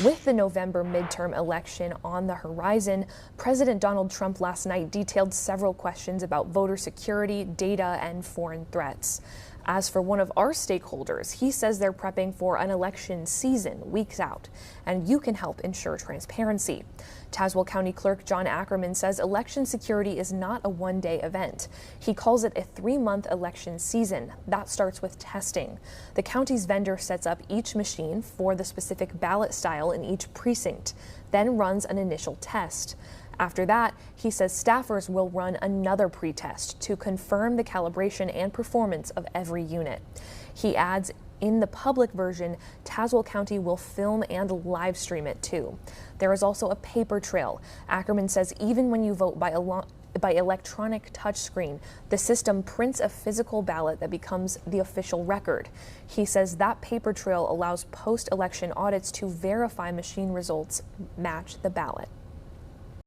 With the November midterm election on the horizon, President Donald Trump last night detailed several questions about voter security, data, and foreign threats. As for one of our stakeholders, he says they're prepping for an election season weeks out, and you can help ensure transparency. Tazewell County Clerk John Ackerman says election security is not a one-day event. He calls it a 3-month election season. That starts with testing. The county's vendor sets up each machine for the specific ballot style in each precinct, then runs an initial test. After that, he says staffers will run another pre-test to confirm the calibration and performance of every unit. He adds, in the public version, Tazewell County will film and live stream it too. There is also a paper trail. Ackerman says even when you vote by electronic touchscreen, the system prints a physical ballot that becomes the official record. He says that paper trail allows post-election audits to verify machine results match the ballot.